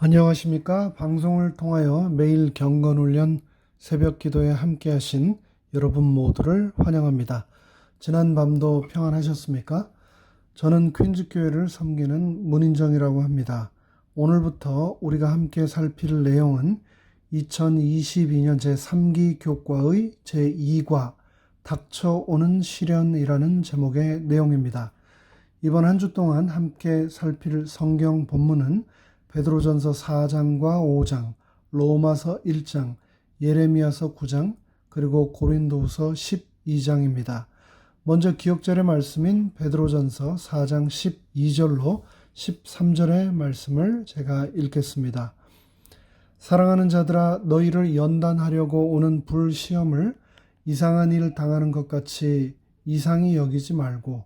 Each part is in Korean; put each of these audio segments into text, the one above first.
안녕하십니까? 방송을 통하여 매일 경건훈련 새벽 기도에 함께 하신 여러분 모두를 환영합니다. 지난 밤도 평안하셨습니까? 저는 퀸즈교회를 섬기는 문인정이라고 합니다. 오늘부터 우리가 함께 살필 내용은 2022년 제3기 교과의 제2과 닥쳐오는 시련이라는 제목의 내용입니다. 이번 한 주 동안 함께 살필 성경 본문은 베드로전서 4장과 5장, 로마서 1장, 예레미야서 9장, 그리고 고린도후서 12장입니다. 먼저 기억절의 말씀인 베드로전서 4장 12절로 13절의 말씀을 제가 읽겠습니다. 사랑하는 자들아, 너희를 연단하려고 오는 불시험을 이상한 일 당하는 것 같이 이상히 여기지 말고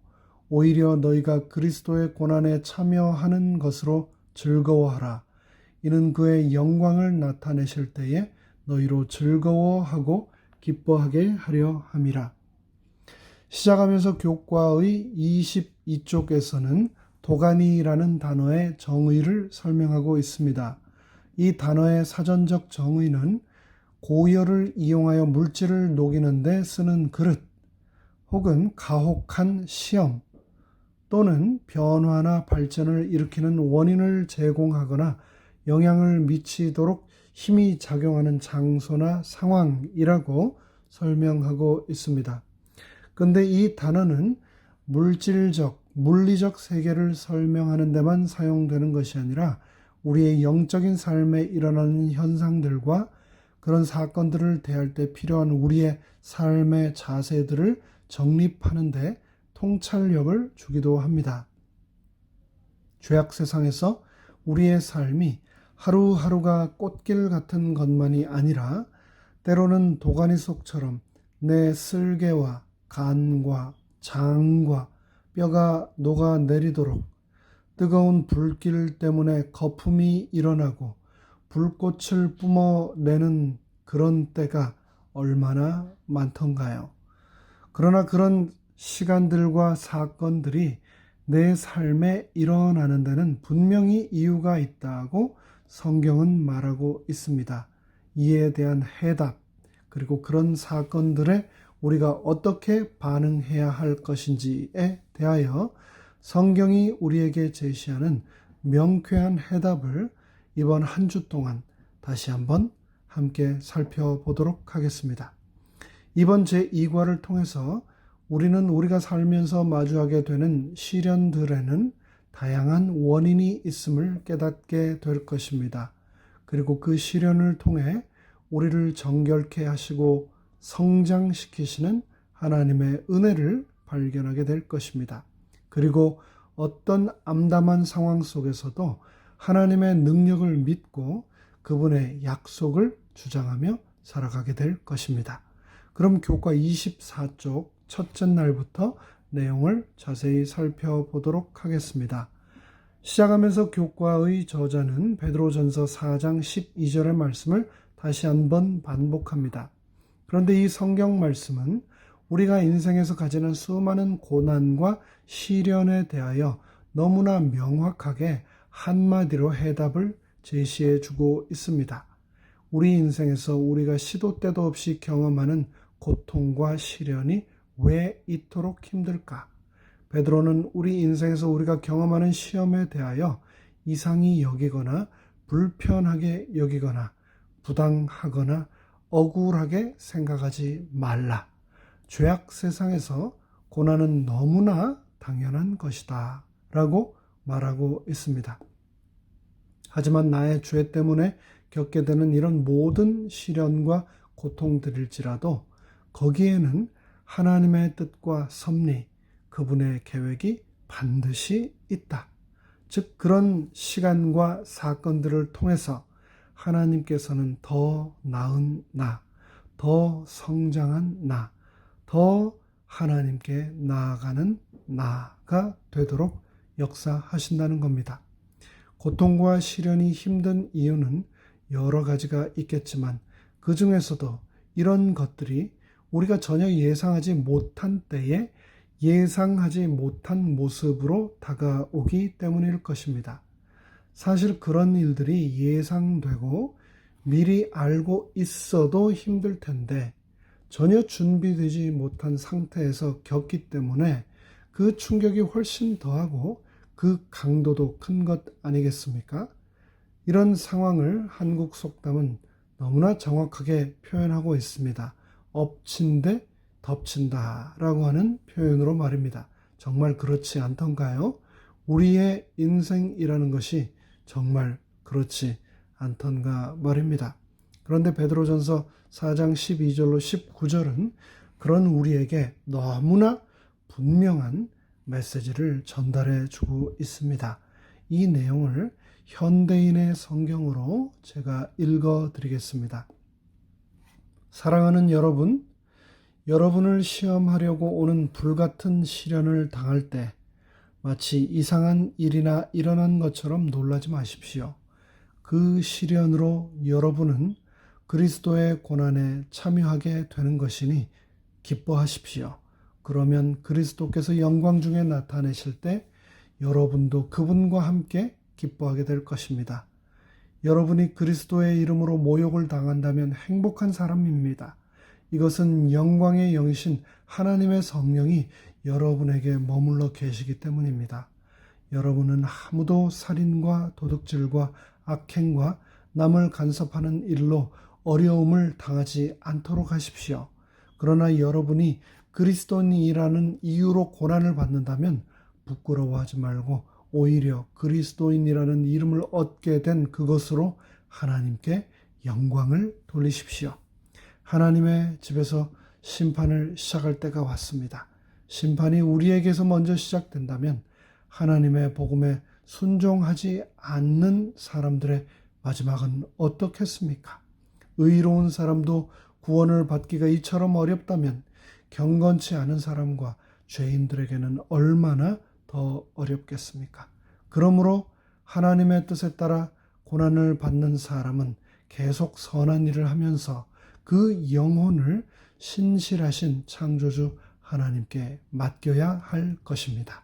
오히려 너희가 그리스도의 고난에 참여하는 것으로 즐거워하라. 이는 그의 영광을 나타내실 때에 너희로 즐거워하고 기뻐하게 하려 함이라. 시작하면서 교과의 22쪽에서는 도가니라는 단어의 정의를 설명하고 있습니다. 이 단어의 사전적 정의는 고열을 이용하여 물질을 녹이는 데 쓰는 그릇, 혹은 가혹한 시험, 또는 변화나 발전을 일으키는 원인을 제공하거나 영향을 미치도록 힘이 작용하는 장소나 상황이라고 설명하고 있습니다. 그런데 이 단어는 물질적, 물리적 세계를 설명하는 데만 사용되는 것이 아니라 우리의 영적인 삶에 일어나는 현상들과 그런 사건들을 대할 때 필요한 우리의 삶의 자세들을 정립하는 데 통찰력을 주기도 합니다. 죄악 세상에서 우리의 삶이 하루하루가 꽃길 같은 것만이 아니라 때로는 도가니 속처럼 내 쓸개와 간과 장과 뼈가 녹아내리도록 뜨거운 불길 때문에 거품이 일어나고 불꽃을 뿜어내는 그런 때가 얼마나 많던가요? 그러나 그런 시간들과 사건들이 내 삶에 일어나는 데는 분명히 이유가 있다고 성경은 말하고 있습니다. 이에 대한 해답, 그리고 그런 사건들에 우리가 어떻게 반응해야 할 것인지에 대하여 성경이 우리에게 제시하는 명쾌한 해답을 이번 한 주 동안 다시 한번 함께 살펴보도록 하겠습니다. 이번 제2과를 통해서 우리는 우리가 살면서 마주하게 되는 시련들에는 다양한 원인이 있음을 깨닫게 될 것입니다. 그리고 그 시련을 통해 우리를 정결케 하시고 성장시키시는 하나님의 은혜를 발견하게 될 것입니다. 그리고 어떤 암담한 상황 속에서도 하나님의 능력을 믿고 그분의 약속을 주장하며 살아가게 될 것입니다. 그럼 교과 24쪽 첫째 날부터 내용을 자세히 살펴보도록 하겠습니다. 시작하면서 교과의 저자는 베드로전서 4장 12절의 말씀을 다시 한번 반복합니다. 그런데 이 성경 말씀은 우리가 인생에서 가지는 수많은 고난과 시련에 대하여 너무나 명확하게 한마디로 해답을 제시해 주고 있습니다. 우리 인생에서 우리가 시도 때도 없이 경험하는 고통과 시련이 왜 이토록 힘들까? 베드로는 우리 인생에서 우리가 경험하는 시험에 대하여 이상히 여기거나 불편하게 여기거나 부당하거나 억울하게 생각하지 말라. 죄악 세상에서 고난은 너무나 당연한 것이다 라고 말하고 있습니다. 하지만 나의 죄 때문에 겪게 되는 이런 모든 시련과 고통들일지라도 거기에는 하나님의 뜻과 섭리, 그분의 계획이 반드시 있다. 즉 그런 시간과 사건들을 통해서 하나님께서는 더 나은 나, 더 성장한 나, 더 하나님께 나아가는 나가 되도록 역사하신다는 겁니다. 고통과 시련이 힘든 이유는 여러 가지가 있겠지만 그 중에서도 이런 것들이 우리가 전혀 예상하지 못한 때에 예상하지 못한 모습으로 다가오기 때문일 것입니다. 사실 그런 일들이 예상되고 미리 알고 있어도 힘들 텐데 전혀 준비되지 못한 상태에서 겪기 때문에 그 충격이 훨씬 더하고 그 강도도 큰 것 아니겠습니까? 이런 상황을 한국 속담은 너무나 정확하게 표현하고 있습니다. 엎친 데 덮친다 라고 하는 표현으로 말입니다. 정말 그렇지 않던가요? 우리의 인생이라는 것이 정말 그렇지 않던가 말입니다. 그런데 베드로전서 4장 12절로 19절은 그런 우리에게 너무나 분명한 메시지를 전달해 주고 있습니다. 이 내용을 현대인의 성경으로 제가 읽어 드리겠습니다. 사랑하는 여러분, 여러분을 시험하려고 오는 불같은 시련을 당할 때 마치 이상한 일이나 일어난 것처럼 놀라지 마십시오. 그 시련으로 여러분은 그리스도의 고난에 참여하게 되는 것이니 기뻐하십시오. 그러면 그리스도께서 영광 중에 나타내실 때 여러분도 그분과 함께 기뻐하게 될 것입니다. 여러분이 그리스도의 이름으로 모욕을 당한다면 행복한 사람입니다. 이것은 영광의 영이신 하나님의 성령이 여러분에게 머물러 계시기 때문입니다. 여러분은 아무도 살인과 도둑질과 악행과 남을 간섭하는 일로 어려움을 당하지 않도록 하십시오. 그러나 여러분이 그리스도인이라는 이유로 고난을 받는다면 부끄러워하지 말고 오히려 그리스도인이라는 이름을 얻게 된 그것으로 하나님께 영광을 돌리십시오. 하나님의 집에서 심판을 시작할 때가 왔습니다. 심판이 우리에게서 먼저 시작된다면 하나님의 복음에 순종하지 않는 사람들의 마지막은 어떻겠습니까? 의로운 사람도 구원을 받기가 이처럼 어렵다면 경건치 않은 사람과 죄인들에게는 얼마나 더 어렵겠습니까? 그러므로 하나님의 뜻에 따라 고난을 받는 사람은 계속 선한 일을 하면서 그 영혼을 신실하신 창조주 하나님께 맡겨야 할 것입니다.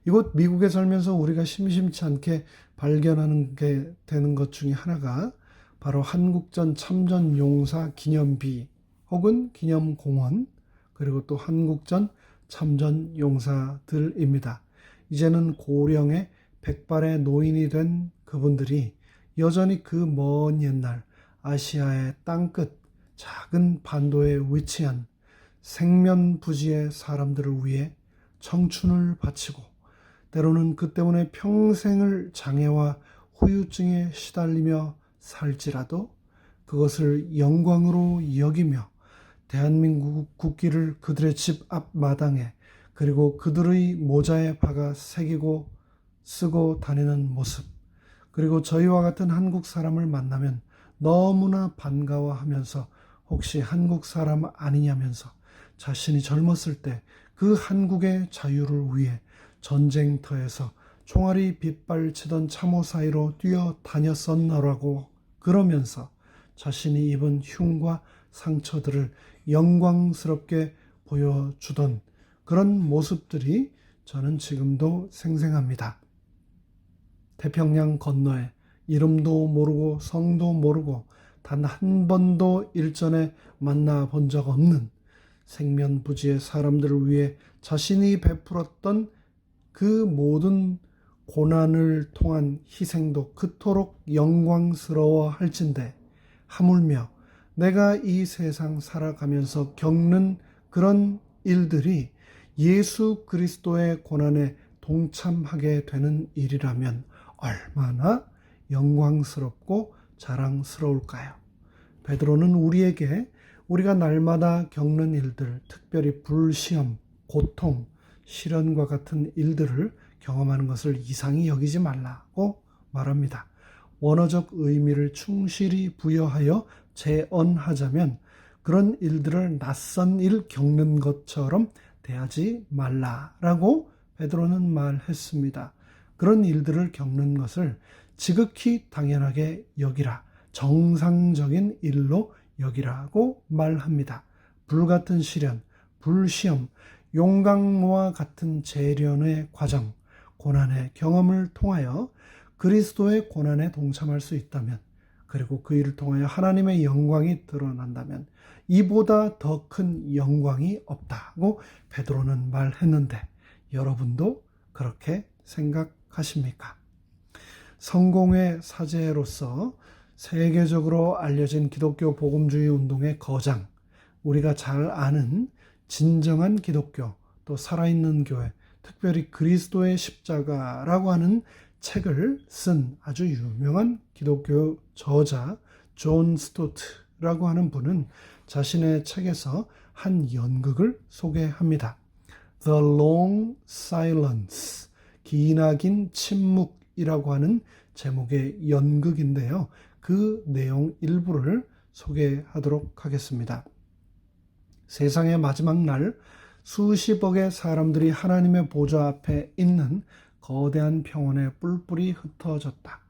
이곳 미국에 살면서 우리가 심심치 않게 발견하는 게 되는 것 중에 하나가 바로 한국전 참전용사 기념비 혹은 기념공원 그리고 또 한국전 참전용사들입니다. 이제는 고령의 백발의 노인이 된 그분들이 여전히 그 먼 옛날 아시아의 땅끝 작은 반도에 위치한 생면부지의 사람들을 위해 청춘을 바치고 때로는 그 때문에 평생을 장애와 후유증에 시달리며 살지라도 그것을 영광으로 여기며 대한민국 국기를 그들의 집 앞마당에 그리고 그들의 모자에 박아 새기고 쓰고 다니는 모습, 그리고 저희와 같은 한국 사람을 만나면 너무나 반가워하면서 혹시 한국 사람 아니냐면서 자신이 젊었을 때 그 한국의 자유를 위해 전쟁터에서 총알이 빗발치던 참호 사이로 뛰어다녔었노라고 그러면서 자신이 입은 흉과 상처들을 영광스럽게 보여주던 그런 모습들이 저는 지금도 생생합니다. 태평양 건너에 이름도 모르고 성도 모르고 단 한 번도 일전에 만나본 적 없는 생면부지의 사람들을 위해 자신이 베풀었던 그 모든 고난을 통한 희생도 그토록 영광스러워 할진대 하물며 내가 이 세상 살아가면서 겪는 그런 일들이 예수 그리스도의 고난에 동참하게 되는 일이라면 얼마나 영광스럽고 자랑스러울까요? 베드로는 우리에게 우리가 날마다 겪는 일들, 특별히 불시험, 고통, 시련과 같은 일들을 경험하는 것을 이상히 여기지 말라고 말합니다. 원어적 의미를 충실히 부여하여 재언하자면 그런 일들을 낯선 일 겪는 것처럼 대하지 말라라고 베드로는 말했습니다. 그런 일들을 겪는 것을 지극히 당연하게 여기라, 정상적인 일로 여기라고 말합니다. 불같은 시련, 불시험, 용광로와 같은 재련의 과정, 고난의 경험을 통하여 그리스도의 고난에 동참할 수 있다면, 그리고 그 일을 통하여 하나님의 영광이 드러난다면 이보다 더 큰 영광이 없다고 베드로는 말했는데, 여러분도 그렇게 생각하십니까? 성공의 사제로서 세계적으로 알려진 기독교 복음주의 운동의 거장, 우리가 잘 아는 진정한 기독교, 또 살아있는 교회, 특별히 그리스도의 십자가라고 하는 책을 쓴 아주 유명한 기독교 저자 존 스토트라고 하는 분은 자신의 책에서 한 연극을 소개합니다. The Long Silence, 기나긴 침묵이라고 하는 제목의 연극인데요. 그 내용 일부를 소개하도록 하겠습니다. 세상의 마지막 날 수십억의 사람들이 하나님의 보좌 앞에 있는 거대한 평원에 뿔뿔이 흩어졌다.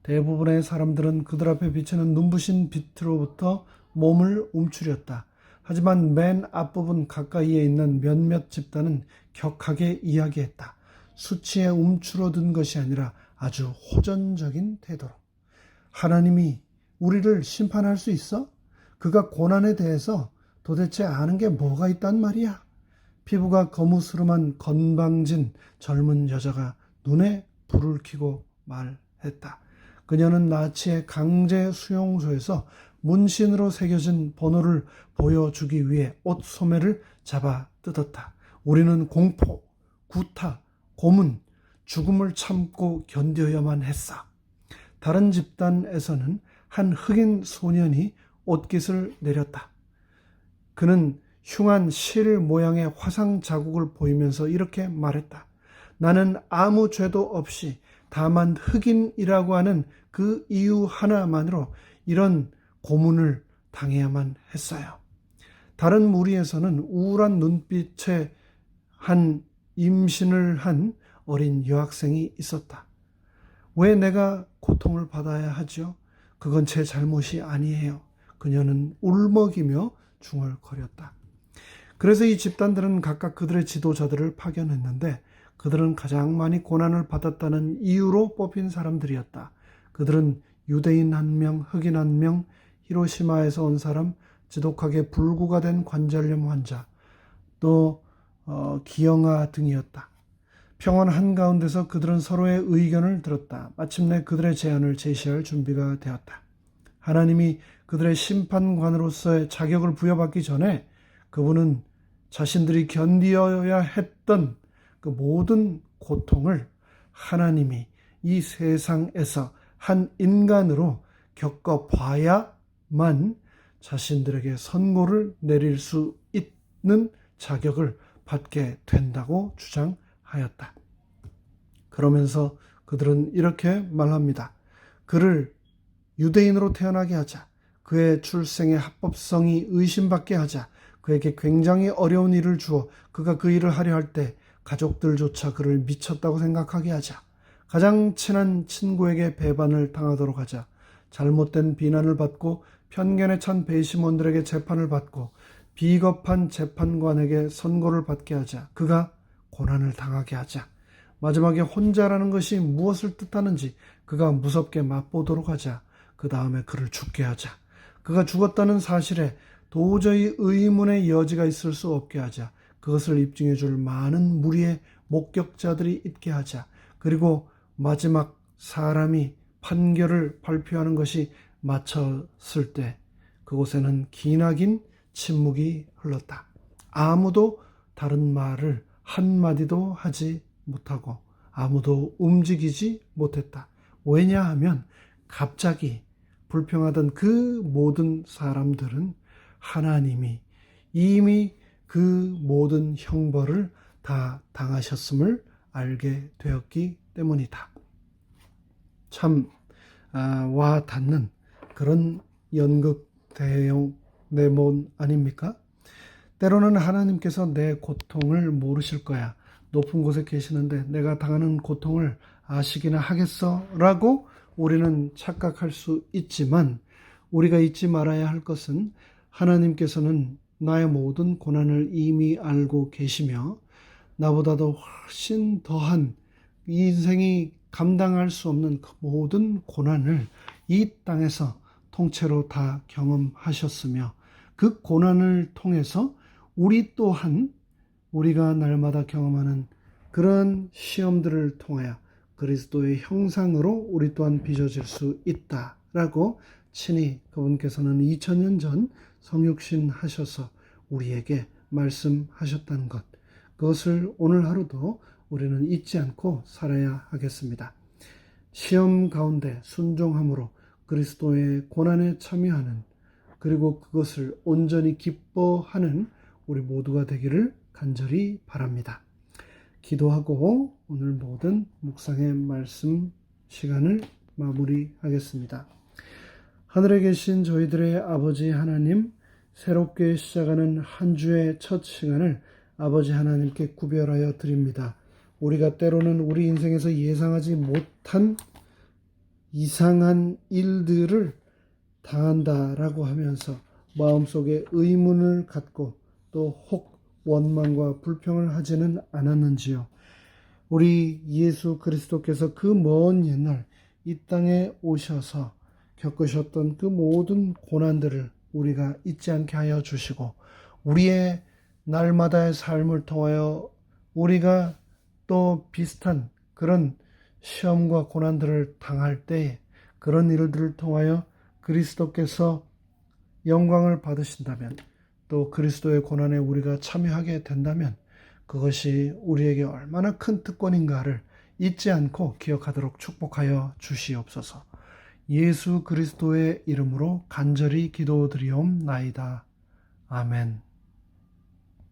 대부분의 사람들은 그들 앞에 비치는 눈부신 빛으로부터 몸을 움츠렸다. 하지만 맨 앞부분 가까이에 있는 몇몇 집단은 격하게 이야기했다. 수치에 움츠러든 것이 아니라 아주 호전적인 태도로. 하나님이 우리를 심판할 수 있어? 그가 고난에 대해서 도대체 아는 게 뭐가 있단 말이야? 피부가 거무스름한 건방진 젊은 여자가 눈에 불을 켜고 말했다. 그녀는 나치의 강제 수용소에서 문신으로 새겨진 번호를 보여주기 위해 옷 소매를 잡아 뜯었다. 우리는 공포, 구타, 고문, 죽음을 참고 견뎌야만 했어. 다른 집단에서는 한 흑인 소년이 옷깃을 내렸다. 그는 흉한 실 모양의 화상 자국을 보이면서 이렇게 말했다. 나는 아무 죄도 없이 다만 흑인이라고 하는 그 이유 하나만으로 이런 고문을 당해야만 했어요. 다른 무리에서는 우울한 눈빛에 한 임신을 한 어린 여학생이 있었다. 왜 내가 고통을 받아야 하죠? 그건 제 잘못이 아니에요. 그녀는 울먹이며 중얼거렸다. 그래서 이 집단들은 각각 그들의 지도자들을 파견했는데 그들은 가장 많이 고난을 받았다는 이유로 뽑힌 사람들이었다. 그들은 유대인 1명, 흑인 1명, 히로시마에서 온 사람, 지독하게 불구가 된 관절염 환자, 또 기형아 등이었다. 평원 한가운데서 그들은 서로의 의견을 들었다. 마침내 그들의 제안을 제시할 준비가 되었다. 하나님이 그들의 심판관으로서의 자격을 부여받기 전에 그분은 자신들이 견디어야 했던 그 모든 고통을 하나님이 이 세상에서 한 인간으로 겪어봐야만 자신들에게 선고를 내릴 수 있는 자격을 받게 된다고 주장하였다. 그러면서 그들은 이렇게 말합니다. 그를 유대인으로 태어나게 하자. 그의 출생의 합법성이 의심받게 하자. 그에게 굉장히 어려운 일을 주어 그가 그 일을 하려 할 때 가족들조차 그를 미쳤다고 생각하게 하자. 가장 친한 친구에게 배반을 당하도록 하자. 잘못된 비난을 받고 편견에 찬 배심원들에게 재판을 받고 비겁한 재판관에게 선고를 받게 하자. 그가 고난을 당하게 하자. 마지막에 혼자라는 것이 무엇을 뜻하는지 그가 무섭게 맛보도록 하자. 그 다음에 그를 죽게 하자. 그가 죽었다는 사실에 도저히 의문의 여지가 있을 수 없게 하자. 그것을 입증해 줄 많은 무리의 목격자들이 있게 하자. 그리고 마지막 사람이 판결을 발표하는 것이 마쳤을 때 그곳에는 기나긴 침묵이 흘렀다. 아무도 다른 말을 한마디도 하지 못하고 아무도 움직이지 못했다. 왜냐하면 갑자기 불평하던 그 모든 사람들은 하나님이 이미 그 모든 형벌을 다 당하셨음을 알게 되었기 때문이다. 참 와 닿는 그런 연극 대용 내몬 아닙니까? 때로는 하나님께서 내 고통을 모르실 거야. 높은 곳에 계시는데 내가 당하는 고통을 아시기나 하겠어? 라고 우리는 착각할 수 있지만 우리가 잊지 말아야 할 것은 하나님께서는 나의 모든 고난을 이미 알고 계시며 나보다도 훨씬 더한 이 인생이 감당할 수 없는 그 모든 고난을 이 땅에서 통째로 다 경험하셨으며 그 고난을 통해서 우리 또한 우리가 날마다 경험하는 그런 시험들을 통하여 그리스도의 형상으로 우리 또한 빚어질 수 있다라고 친히 그분께서는 2000년 전 성육신 하셔서 우리에게 말씀하셨다는 것, 그것을 오늘 하루도 우리는 잊지 않고 살아야 하겠습니다. 시험 가운데 순종함으로 그리스도의 고난에 참여하는, 그리고 그것을 온전히 기뻐하는 우리 모두가 되기를 간절히 바랍니다. 기도하고 오늘 모든 묵상의 말씀 시간을 마무리하겠습니다. 하늘에 계신 저희들의 아버지 하나님, 새롭게 시작하는 한 주의 첫 시간을 아버지 하나님께 구별하여 드립니다. 우리가 때로는 우리 인생에서 예상하지 못한 이상한 일들을 당한다라고 하면서 마음속에 의문을 갖고 또 혹 원망과 불평을 하지는 않았는지요. 우리 예수 그리스도께서 그 먼 옛날 이 땅에 오셔서 겪으셨던 그 모든 고난들을 우리가 잊지 않게 하여 주시고, 우리의 날마다의 삶을 통하여 우리가 또 비슷한 그런 시험과 고난들을 당할 때에 그런 일들을 통하여 그리스도께서 영광을 받으신다면, 또 그리스도의 고난에 우리가 참여하게 된다면 그것이 우리에게 얼마나 큰 특권인가를 잊지 않고 기억하도록 축복하여 주시옵소서. 예수 그리스도의 이름으로 간절히 기도드리옵나이다. 아멘.